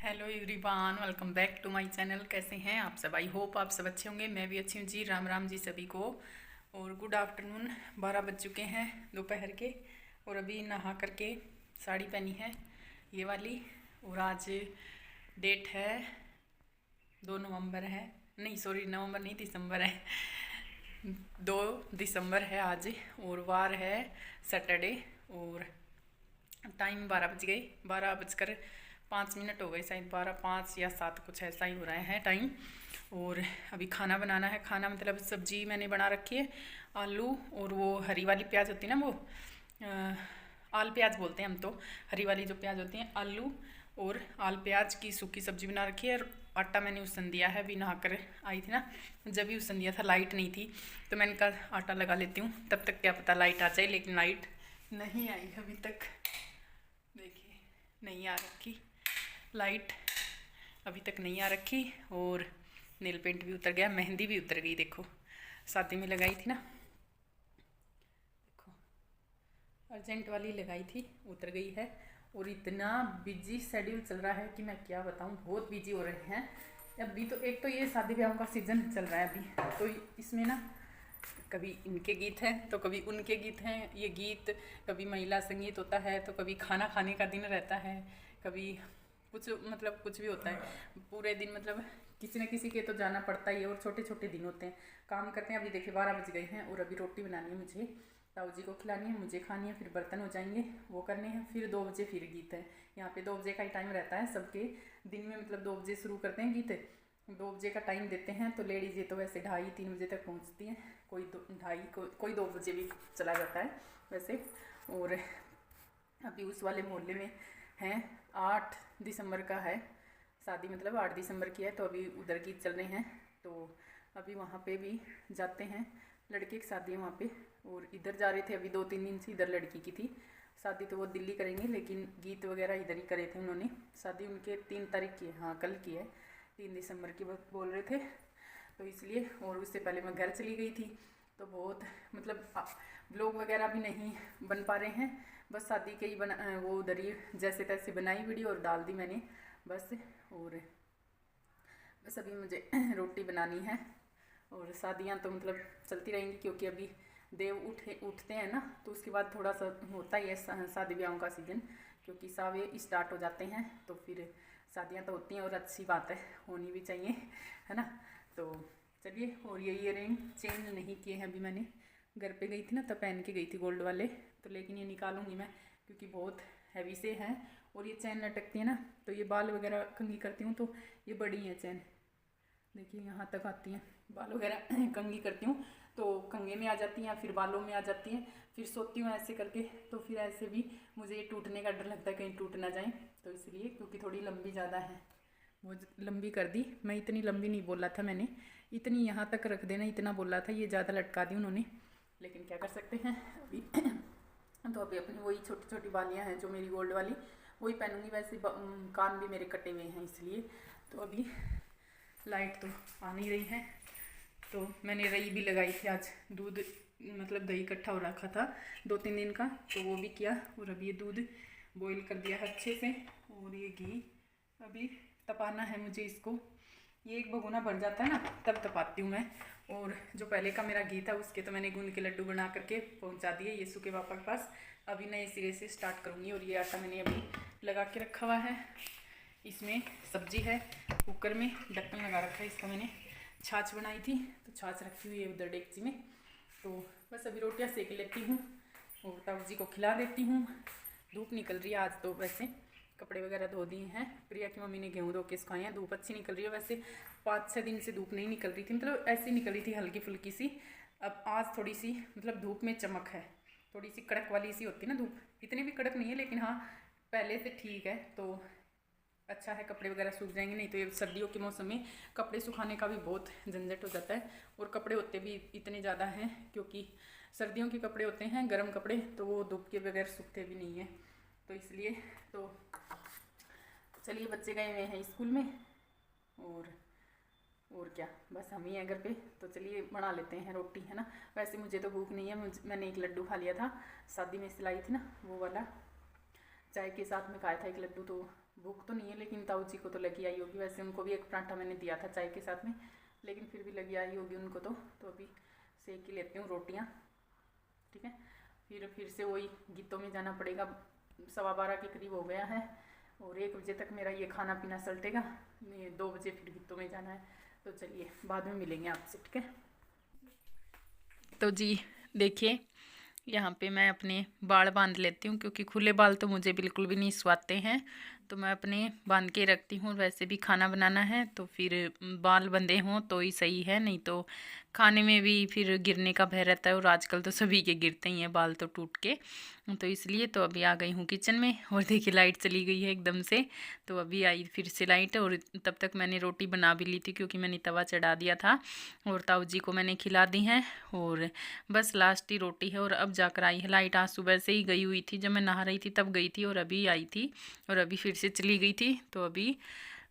Hello everyone, welcome back to my channel. कैसे हैं आप सब? आई होप आप सब अच्छे होंगे। मैं भी अच्छी हूँ जी। राम राम जी सभी को और गुड आफ्टरनून। 12 बज चुके हैं दोपहर के और अभी नहा करके साड़ी पहनी है ये वाली। और आज डेट है 2 नवंबर है, नहीं सॉरी नवंबर नहीं दिसंबर है। 2 दिसंबर है आज और वार है सैटरडे और टाइम 12 बज गई, 12 बजकर 5 मिनट हो गए, शायद 12:05 या 7 कुछ ऐसा ही हो रहा है टाइम। और अभी खाना बनाना है। खाना मतलब सब्जी मैंने बना रखी है, आलू और वो हरी वाली प्याज होती है ना, वो आल प्याज बोलते हैं हम तो, हरी वाली जो प्याज होती हैं, आलू और आल प्याज की सूखी सब्जी बना रखी है। और आटा मैंने उसन दिया है, अभी नहा कर आई थी ना, जब भी उसन दिया था, लाइट नहीं थी तो मैंने कहा आटा लगा लेती हूँ, तब तक क्या पता लाइट आ जाए। लेकिन लाइट नहीं आई अभी तक, देखिए नहीं आ रखी लाइट, अभी तक नहीं आ रखी। और नेल पेंट भी उतर गया, मेहंदी भी उतर गई। देखो शादी में लगाई थी ना, देखो अर्जेंट वाली लगाई थी, उतर गई है। और इतना बिजी शेड्यूल चल रहा है कि मैं क्या बताऊँ, बहुत बिजी हो रहे हैं अभी तो। एक तो ये शादी ब्याहों का सीज़न चल रहा है अभी, तो इसमें ना कभी इनके गीत हैं तो कभी उनके गीत हैं। ये गीत कभी महिला संगीत होता है, तो कभी खाना खाने का दिन रहता है, कभी कुछ मतलब कुछ भी होता है पूरे दिन। मतलब किसी न किसी के तो जाना पड़ता ही है। और छोटे छोटे दिन होते हैं, काम करते हैं। अभी देखिए 12 बज गए हैं और अभी रोटी बनानी है मुझे, ताऊ जी को खिलानी है, मुझे खानी है, फिर बर्तन हो जाएंगे वो करने हैं। फिर 2 बजे फिर गीत है। यहाँ पे 2 बजे का ही टाइम रहता है सबके दिन में, मतलब 2 बजे शुरू करते हैं गीत, 2 बजे का टाइम देते हैं। तो लेडीज़ ये तो वैसे 2:30-3 बजे तक पहुँचती हैं, कोई 2:30 कोई 2 बजे भी चला जाता है वैसे। और अभी उस वाले मोहल्ले में हैं, 8 दिसंबर का है शादी, मतलब 8 दिसंबर की है, तो अभी उधर गीत चल रहे हैं। तो अभी वहाँ पे भी जाते हैं, लड़के की शादी है वहाँ पे। और इधर जा रहे थे, अभी 2-3 दिन से इधर लड़की की थी शादी, तो वो दिल्ली करेंगे, लेकिन गीत वगैरह इधर ही करे थे उन्होंने। शादी उनके 3 तारीख की है, हाँ कल की है, 3 दिसंबर की बोल रहे थे, तो इसलिए। और उससे पहले मैं घर चली गई थी, तो बहुत मतलब व्लॉग वगैरह भी नहीं बन पा रहे हैं, बस शादी के ही बना, वो उधर ही जैसे तैसे बनाई वीडियो और डाल दी मैंने बस। और बस अभी मुझे रोटी बनानी है। और शादियाँ तो मतलब चलती रहेंगी, क्योंकि अभी देव उठते हैं ना, तो उसके बाद थोड़ा सा होता ही है शादी ब्याहों का सीज़न, क्योंकि सावे स्टार्ट हो जाते हैं, तो फिर शादियाँ तो होती हैं। और अच्छी बात है, होनी भी चाहिए, है ना। तो चलिए। और ये इयररिंग चेंज नहीं किए हैं अभी, मैंने घर पे गई थी ना तब पहन के गई थी गोल्ड वाले, तो लेकिन ये निकालूंगी मैं, क्योंकि बहुत हैवी से हैं। और ये चैन लटकती है ना, तो ये बाल वगैरह कंघी करती हूँ तो ये बड़ी है चैन, देखिए यहाँ तक आती हैं। बाल वगैरह कंघी करती हूँ तो कंघे में आ जाती हैं, फिर बालों में आ जाती हैं, फिर सोती हूँ ऐसे करके, तो फिर ऐसे भी मुझे ये टूटने का डर लगता है, कहीं टूट ना जाए, तो इसलिए। क्योंकि थोड़ी लंबी ज़्यादा है, वो लंबी कर दी। मैं इतनी लंबी नहीं बोला था मैंने, इतनी यहाँ तक रख देना इतना बोला था, ये ज़्यादा लटका दी उन्होंने, लेकिन क्या कर सकते हैं अभी। तो अभी अपनी वही छोटी छोटी बालियाँ हैं जो मेरी गोल्ड वाली, वही पहनूंगी। वैसे कान भी मेरे कटे हुए हैं इसलिए। तो अभी लाइट तो आ नहीं रही है, तो मैंने रई भी लगाई थी आज, दूध मतलब दही इकट्ठा हो रखा था 2-3 दिन का, तो वो भी किया। और अभी ये दूध बॉईल कर दिया है अच्छे से। और ये घी अभी तपाना है मुझे इसको, ये एक भगोना भर जाता है ना तब तपाती हूँ मैं। और जो पहले का मेरा घी था उसके तो मैंने गूंद के लड्डू बना करके पहुँचा दिए यीशु के पापा के पास। अभी नए सिरे से स्टार्ट करूँगी। और ये आटा मैंने अभी लगा के रखा हुआ है, इसमें सब्जी है, कुकर में ढक्कन लगा रखा है इसका मैंने। छाछ बनाई थी तो छाछ रखी हुई है उधर डेगची में, तो बस अभी रोटियां सेक लेती हूँ और ताऊ जी को खिला देती हूँ। धूप निकल रही है आज तो, वैसे कपड़े वगैरह धो दिए हैं। प्रिया की मम्मी ने गेहूँ धो के सुखाए हैं, धूप अच्छी निकल रही है। वैसे 5-6 दिन से धूप नहीं निकल रही थी, मतलब ऐसी निकल रही थी हल्की फुल्की सी। अब आज थोड़ी सी मतलब धूप में चमक है, थोड़ी सी कड़क वाली सी होती है ना धूप, इतनी भी कड़क नहीं है, लेकिन हाँ पहले से ठीक है, तो अच्छा है, कपड़े वगैरह सूख जाएंगे। नहीं तो ये सर्दियों के मौसम में कपड़े सुखाने का भी बहुत झंझट हो जाता है, और कपड़े होते भी इतने ज़्यादा हैं, क्योंकि सर्दियों के कपड़े होते हैं गर्म कपड़े, तो वो धूप के बगैर सूखते भी नहीं हैं, तो इसलिए। तो चलिए, बच्चे गए हुए हैं स्कूल में, और क्या, बस हम ही हैं घर पे, तो चलिए बना लेते हैं रोटी, है ना। वैसे मुझे तो भूख नहीं है, मैंने एक लड्डू खा लिया था, शादी में सिलाई थी ना वो वाला, चाय के साथ में खाया था एक लड्डू, तो भूख तो नहीं है, लेकिन ताऊ जी को तो लगी आई होगी। वैसे उनको भी एक पराठा मैंने दिया था चाय के साथ में, लेकिन फिर भी लगी आई होगी उनको तो अभी सेक ही लेती हूँ रोटियाँ, ठीक है। फिर से वही गीतों में जाना पड़ेगा। 12:15 के करीब हो गया है और 1 बजे तक मेरा ये खाना पीना सलटेगा। 2 बजे फिर गीतों में जाना है। तो चलिए बाद में मिलेंगे आपसे, ठीक है। तो जी देखिए, यहाँ पे मैं अपने बाल बांध लेती हूँ, क्योंकि खुले बाल तो मुझे बिल्कुल भी नहीं सुहाते हैं, तो मैं अपने बांध के रखती हूँ। वैसे भी खाना बनाना है तो फिर बाल बंधे हों तो ही सही है, नहीं तो खाने में भी फिर गिरने का भय रहता है। और आजकल तो सभी के गिरते ही हैं बाल तो टूट के, तो इसलिए तो अभी आ गई हूँ किचन में। और देखिए लाइट चली गई है एकदम से, तो अभी आई फिर से लाइट। और तब तक मैंने रोटी बना भी ली थी, क्योंकि मैंने तवा चढ़ा दिया था और ताऊ जी को मैंने खिला दी है। और बस लास्ट ही रोटी है और अब जाकर आई है लाइट। आज सुबह से ही गई हुई थी, जब मैं नहा रही थी तब गई थी और अभी आई थी, और अभी फिर से चली गई थी, तो अभी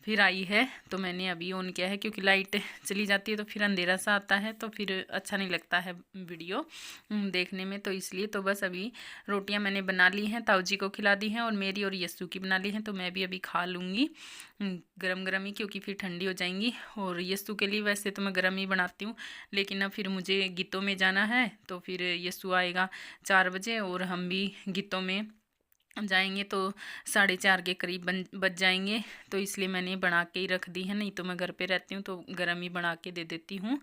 फिर आई है। तो मैंने अभी ऑन किया है, क्योंकि लाइट चली जाती है तो फिर अंधेरा सा आता है, तो फिर अच्छा नहीं लगता है वीडियो देखने में, तो इसलिए तो बस अभी रोटियां मैंने बना ली हैं, ताऊ जी को खिला दी हैं, और मेरी और यस्सू की बना ली हैं। तो मैं भी अभी खा लूँगी गरम गरम ही, क्योंकि फिर ठंडी हो जाएंगी। और यस्सू के लिए वैसे तो मैं गरम ही बनाती हूँ, लेकिन अब फिर मुझे गीतों में जाना है, तो फिर यस्सू आएगा 4 बजे और हम भी गीतों में जाएंगे, तो 4:30 के करीब बज जाएंगे। तो इसलिए मैंने बना के ही रख दी है, नहीं तो मैं घर पे रहती हूँ तो गर्म ही बना के दे देती हूँ।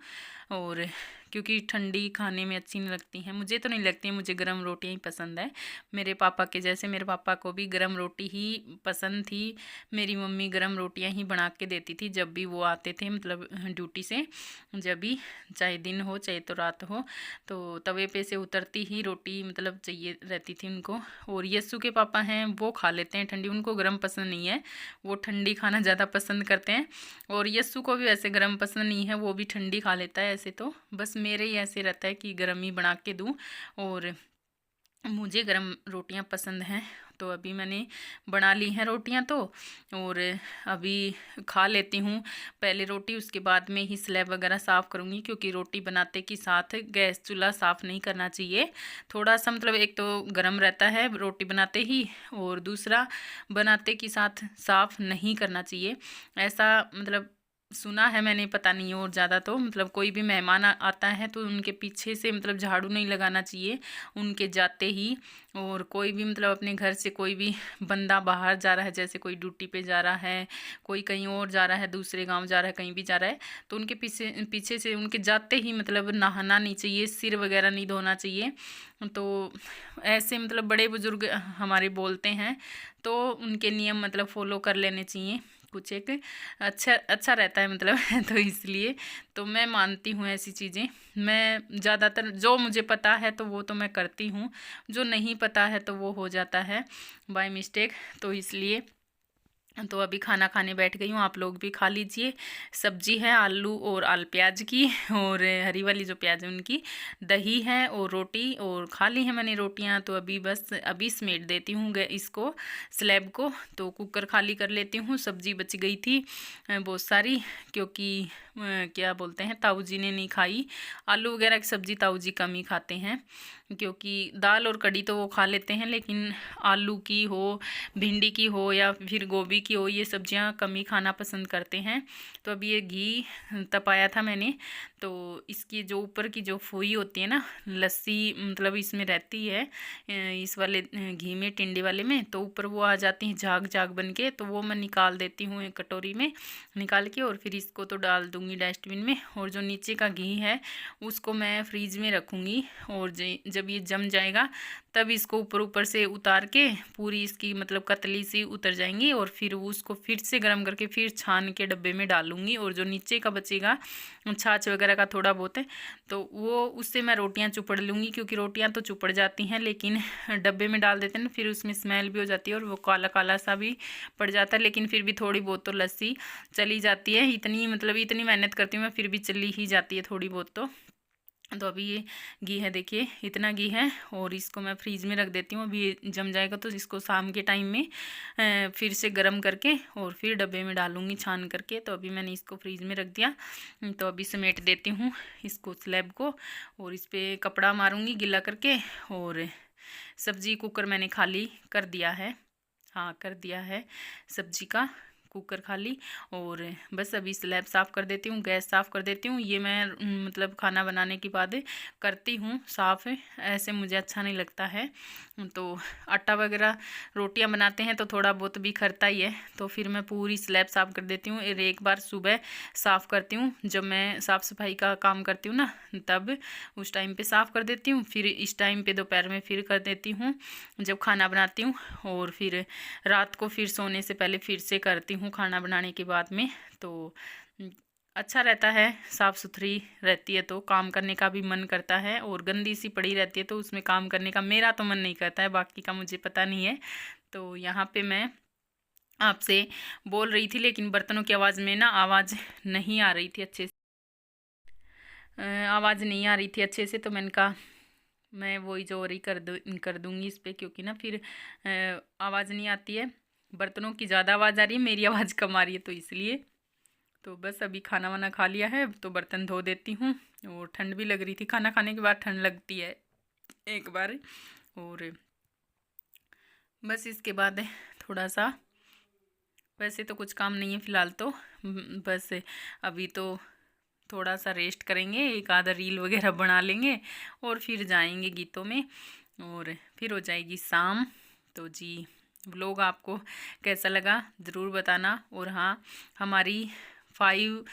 और क्योंकि ठंडी खाने में अच्छी नहीं लगती हैं, मुझे तो नहीं लगती है, मुझे गर्म रोटियाँ ही पसंद है। मेरे पापा के जैसे मेरे पापा को भी गर्म रोटी ही पसंद थी। मेरी मम्मी गर्म रोटियाँ ही बना के देती थी जब भी वो आते थे, मतलब ड्यूटी से, जब भी, चाहे दिन हो चाहे तो रात हो, तो तवे पे से उतरती ही रोटी मतलब चाहिए रहती थी उनको। और यस्सू के पापा हैं वो खा लेते हैं ठंडी, उनको गर्म पसंद नहीं है, वो ठंडी खाना ज़्यादा पसंद करते हैं। और यस्सू को भी वैसे गर्म पसंद नहीं है, वो भी ठंडी खा लेता है ऐसे तो। बस मेरे ही ऐसे रहता है कि गर्म ही बना के दूँ, और मुझे गर्म रोटियां पसंद हैं। तो अभी मैंने बना ली हैं रोटियां, तो और अभी खा लेती हूँ पहले रोटी, उसके बाद में ही स्लैब वगैरह साफ़ करूँगी, क्योंकि रोटी बनाते के साथ गैस चूल्हा साफ़ नहीं करना चाहिए। थोड़ा सा मतलब एक तो गर्म रहता है रोटी बनाते ही, और दूसरा बनाते के साथ साफ़ नहीं करना चाहिए, ऐसा मतलब सुना है मैंने, पता नहीं। और ज़्यादा तो मतलब कोई भी मेहमान आता है तो उनके पीछे से मतलब झाड़ू नहीं लगाना चाहिए उनके जाते ही। और कोई भी मतलब अपने घर से कोई भी बंदा बाहर जा रहा है, जैसे कोई ड्यूटी पे जा रहा है, कोई कहीं और जा रहा है, दूसरे गांव जा रहा है, कहीं भी जा रहा है, तो उनके पीछे से उनके जाते ही मतलब नहाना नहीं चाहिए, सिर वगैरह नहीं धोना चाहिए। तो ऐसे मतलब बड़े बुजुर्ग हमारे बोलते हैं, तो उनके नियम मतलब फॉलो कर लेने चाहिए, कुछ एक अच्छा रहता है मतलब तो इसलिए तो मैं मानती हूँ ऐसी चीज़ें। मैं ज़्यादातर जो मुझे पता है तो वो तो मैं करती हूँ, जो नहीं पता है तो वो हो जाता है बाय मिस्टेक, तो इसलिए तो अभी खाना खाने बैठ गई हूँ, आप लोग भी खा लीजिए। सब्जी है आलू और आल प्याज की, और हरी वाली जो प्याज है उनकी, दही है और रोटी, और खा ली है मैंने रोटियाँ। तो अभी बस अभी समेट देती हूँ इसको, स्लैब को, तो कुकर खाली कर लेती हूँ। सब्जी बच गई थी बहुत सारी, क्योंकि क्या बोलते हैं, ताऊ जी ने नहीं खाई। आलू वगैरह की सब्ज़ी ताऊ जी कम ही खाते हैं, क्योंकि दाल और कड़ी तो वो खा लेते हैं, लेकिन आलू की हो, भिंडी की हो या फिर गोभी की हो, ये सब्जियां कम ही खाना पसंद करते हैं। तो अभी ये घी तपाया था मैंने, तो इसकी जो ऊपर की जो फुई होती है ना, लस्सी मतलब इसमें रहती है, इस वाले घी में, टिंडे वाले में, तो ऊपर वो आ जाती हैं झाग झाग बन के, तो वो मैं निकाल देती हूँ एक कटोरी में निकाल के, और फिर इसको तो डाल दूँगी डस्टबिन में। और जो नीचे का घी है उसको मैं फ्रीज में रखूँगी, और जब ये जम जाएगा तब इसको ऊपर से उतार के पूरी इसकी मतलब कतली सी उतर जाएंगी, और फिर उसको फिर से गर्म करके फिर छान के डब्बे में डालूंगी। और जो नीचे का बचेगा छाछ वगैरह का थोड़ा बहुत है, तो वो उससे मैं रोटियां चुपड़ लूँगी, क्योंकि रोटियां तो चुपड़ जाती हैं, लेकिन डब्बे में डाल देते हैं ना, फिर उसमें स्मेल भी हो जाती है और वो काला काला सा भी पड़ जाता है। लेकिन फिर भी थोड़ी बहुत तो लस्सी चली जाती है, इतनी मतलब इतनी मेहनत करती हूँ मैं, फिर भी चली ही जाती है थोड़ी बहुत तो अभी ये घी है, देखिए इतना घी है, और इसको मैं फ्रीज में रख देती हूँ। अभी ये जम जाएगा तो इसको शाम के टाइम में फिर से गर्म करके और फिर डब्बे में डालूँगी छान करके। तो अभी मैंने इसको फ्रीज में रख दिया, तो अभी समेट देती हूँ इसको स्लैब को, और इस पर कपड़ा मारूँगी गीला करके। और सब्जी कुकर मैंने खाली कर दिया है, हाँ कर दिया है सब्जी का कुकर खाली। और बस अभी स्लैब साफ़ कर देती हूँ, गैस साफ़ कर देती हूँ। ये मैं मतलब खाना बनाने के बाद करती हूँ साफ़, ऐसे मुझे अच्छा नहीं लगता है। तो आटा वगैरह रोटियां बनाते हैं तो थोड़ा बहुत भी खरता ही है, तो फिर मैं पूरी स्लैब साफ़ कर देती हूँ। और एक बार सुबह साफ़ करती हूँ, जब मैं साफ़ सफाई का काम करती हूँ ना, तब उस टाइम पे साफ़ कर देती हूँ। फिर इस टाइम पे दोपहर में फिर कर देती हूँ जब खाना बनाती हूँ। और फिर रात को फिर सोने से पहले फिर से करती हूँ खाना बनाने के बाद में। तो अच्छा रहता है, साफ़ सुथरी रहती है तो काम करने का भी मन करता है। और गंदी सी पड़ी रहती है तो उसमें काम करने का मेरा तो मन नहीं करता है, बाकी का मुझे पता नहीं है। तो यहाँ पे मैं आपसे बोल रही थी, लेकिन बर्तनों की आवाज़ में ना आवाज़ नहीं आ रही थी अच्छे से, आवाज़ नहीं आ रही थी अच्छे से। तो मैंने कहा मैं वही जो रही कर दूँगी इस पर, क्योंकि ना फिर आवाज़ नहीं आती है। बर्तनों की ज़्यादा आवाज़ आ रही है, मेरी आवाज़ कम आ रही है, तो इसलिए। तो बस अभी खाना वाना खा लिया है तो बर्तन धो देती हूँ। और ठंड भी लग रही थी, खाना खाने के बाद ठंड लगती है एक बार। और बस इसके बाद थोड़ा सा, वैसे तो कुछ काम नहीं है फ़िलहाल तो, बस अभी तो थोड़ा सा रेस्ट करेंगे, एक आधा रील वगैरह बना लेंगे और फिर जाएंगे गीतों में, और फिर हो जाएगी शाम। तो जी व्लॉग आपको कैसा लगा ज़रूर बताना। और हाँ, हमारी 26K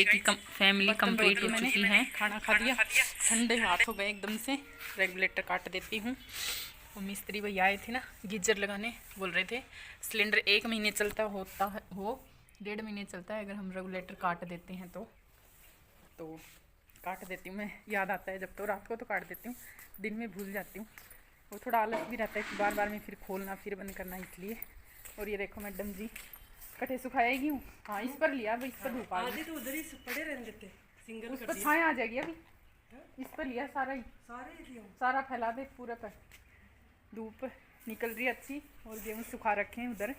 की फैमिली कंप्लीट हो चुकी है। खाना खा लिया, ठंडे हाथ हो गए एकदम से। रेगुलेटर काट देती हूँ। वो मिस्त्री भैया आए थे ना गीजर लगाने, बोल रहे थे सिलेंडर 1 महीने चलता होता है, वो 1.5 महीने चलता है अगर हम रेगुलेटर काट देते हैं तो काट देती हूँ मैं। याद आता है जब तो रात को तो काट देती हूँ, दिन में भूल जाती हूँ। वो थोड़ा आलस भी रहता है कि बार बार में फिर खोलना फिर बंद करना, इसलिए। और ये देखो मैडम जी कटे सुखाएगी हूँ। हाँ इस पर लिया, अब इस पर धूप आ गई तो उधर ही पड़े रहने देते, सिंगल उस पर छाया आ जाएगी। अभी इस पर लिया सारा फैला दे पूरा पर, धूप निकल रही है अच्छी। और गेहूँ सुखा रखे हैं उधर,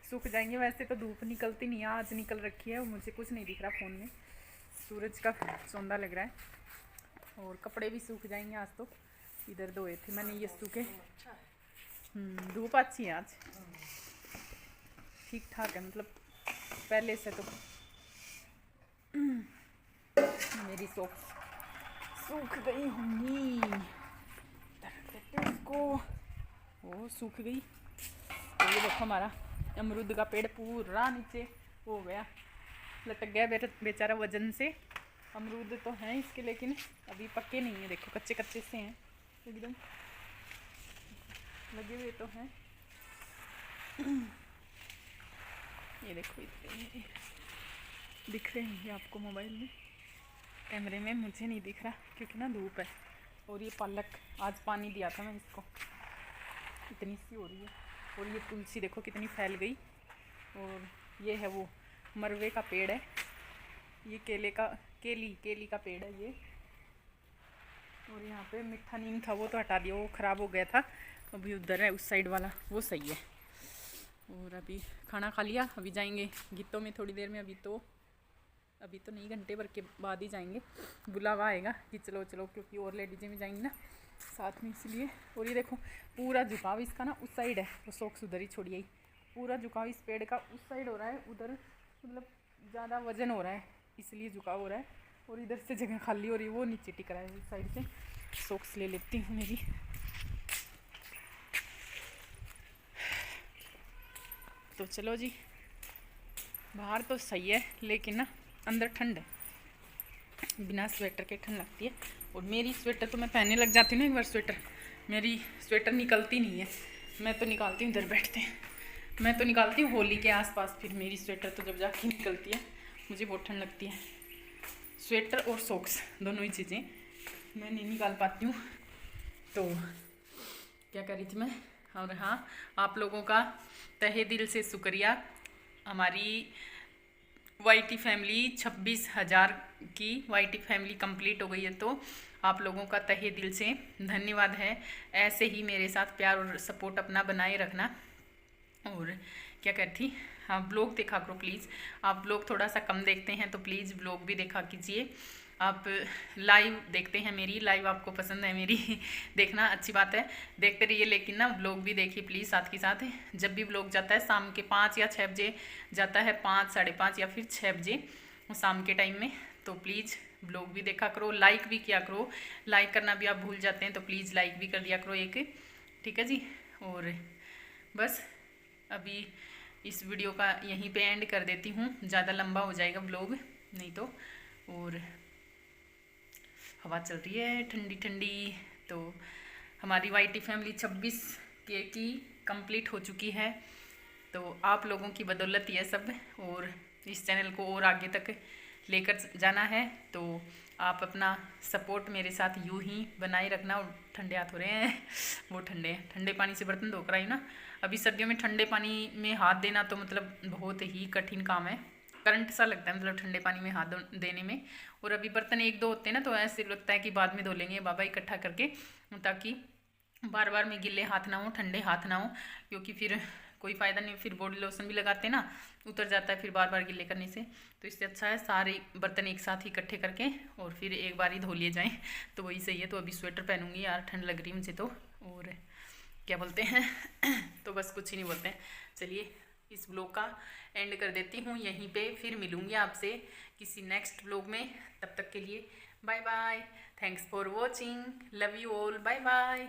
सूख जाएंगे। वैसे तो धूप निकलती नहीं है, आज निकल रखी है। मुझे कुछ नहीं दिख रहा फ़ोन में, सूरज का सौंदा लग रहा है। और कपड़े भी सूख जाएंगे आज तो, इधर धोए थे मैंने ये सूखे। धूप अच्छी है आज, ठीक ठाक है, मतलब पहले से तो। मेरी सॉक्स सूख गई होंगी, उसको वो सूख गई। तो ये देखो हमारा अमरूद का पेड़ पूरा नीचे हो गया, लटक गया बेचारा वजन से। अमरूद तो हैं इसके, लेकिन अभी पक्के नहीं है, देखो कच्चे कच्चे से हैं एकदम, लगे हुए तो हैं। ये देखो इतने दिख रहे हैं आपको मोबाइल में, कैमरे में मुझे नहीं दिख रहा क्योंकि ना धूप है। और ये पालक आज पानी दिया था मैं इसको, इतनी सी हो रही है। और ये तुलसी देखो कितनी फैल गई। और ये है वो मरवे का पेड़ है, ये केली का पेड़ है ये। और यहाँ पे मीठा नीम था वो तो हटा दिया, वो ख़राब हो गया था। अभी उधर है उस साइड वाला, वो सही है। और अभी खाना खा लिया, अभी जाएंगे गीतों में थोड़ी देर में। अभी तो नहीं, घंटे भर के बाद ही जाएंगे। बुलावा आएगा कि चलो चलो, क्योंकि और लेडीजें भी जाएंगी ना साथ में, इसलिए। और ये देखो पूरा झुकाव इसका ना उस साइड है, वो सॉक्स उधर ही छोड़िए। पूरा झुकाव इस पेड़ का उस साइड हो रहा है, उधर मतलब ज़्यादा वजन हो रहा है इसलिए झुकाव हो रहा है। और इधर से जगह खाली हो रही है, वो नीचे टिक रहा है इस साइड से। सॉक्स ले लेती हूँ मेरी। तो चलो जी, बाहर तो सही है लेकिन ना अंदर ठंड है, बिना स्वेटर के ठंड लगती है। और मेरी स्वेटर तो मैं पहनने लग जाती हूँ ना एक बार स्वेटर, मेरी स्वेटर निकलती नहीं है। मैं तो निकालती हूँ, इधर बैठते हैं, मैं तो निकालती हूँ होली के आसपास, फिर मेरी स्वेटर तो जब जाके निकलती है। मुझे बहुत ठंड लगती है, स्वेटर और सॉक्स दोनों ही चीज़ें मैं नहीं निकाल पाती हूँ। तो क्या कर रही थी मैं, और हाँ, आप लोगों का तहे दिल से शुक्रिया। हमारी वाईटी फैमिली 26,000 की वाईटी फैमिली कंप्लीट हो गई है, तो आप लोगों का तहे दिल से धन्यवाद है। ऐसे ही मेरे साथ प्यार और सपोर्ट अपना बनाए रखना। और क्या कहती, हाँ ब्लॉग देखा करो प्लीज़। आप ब्लॉग थोड़ा सा कम देखते हैं तो प्लीज़ ब्लॉग भी देखा कीजिए। आप लाइव देखते हैं, मेरी लाइव आपको पसंद है मेरी देखना अच्छी बात है, देखते रहिए। लेकिन ना व्लॉग भी देखिए प्लीज़ साथ के साथ। जब भी व्लॉग जाता है शाम के 5 या 6 बजे जाता है, 5, 5:30 या फिर 6 बजे शाम के टाइम में, तो प्लीज़ व्लॉग भी देखा करो, लाइक भी किया करो। लाइक करना भी आप भूल जाते हैं तो प्लीज़ लाइक भी कर दिया करो एक, ठीक है जी। और बस अभी इस वीडियो का यहीं पे एंड कर देती हूँ, ज़्यादा लंबा हो जाएगा व्लॉग नहीं तो। और हवा चल रही है ठंडी ठंडी। तो हमारी वाईटी फैमिली 26K की कंप्लीट हो चुकी है, तो आप लोगों की बदौलत ये सब। और इस चैनल को और आगे तक लेकर जाना है, तो आप अपना सपोर्ट मेरे साथ यूँ ही बनाए रखना। और ठंडे हाथ हो रहे हैं वो ठंडे पानी से बर्तन धोकर आई ना। अभी सर्दियों में ठंडे पानी में हाथ देना तो मतलब बहुत ही कठिन काम है, करंट सा लगता है मतलब ठंडे पानी में हाथ देने में। और अभी बर्तन 1-2 होते हैं ना, तो ऐसे लगता है कि बाद में धो लेंगे बाबा इकट्ठा करके, ताकि बार बार में गिले हाथ ना हो, ठंडे हाथ ना हो, क्योंकि फिर कोई फ़ायदा नहीं। फिर बॉडी लोशन भी लगाते हैं ना, उतर जाता है फिर बार बार गिले करने से। तो इससे अच्छा है सारे बर्तन एक साथ ही इकट्ठे करके और फिर एक बार ही धो लिए जाएँ, तो वही सही है। तो अभी स्वेटर पहनूंगी यार, ठंड लग रही है मुझे तो। और क्या बोलते हैं तो बस कुछ ही नहीं बोलते हैं। चलिए इस ब्लॉग का एंड कर देती हूँ यहीं पे, फिर मिलूँगी आपसे किसी नेक्स्ट ब्लॉग में। तब तक के लिए bye bye, thanks for watching, love you all, bye bye.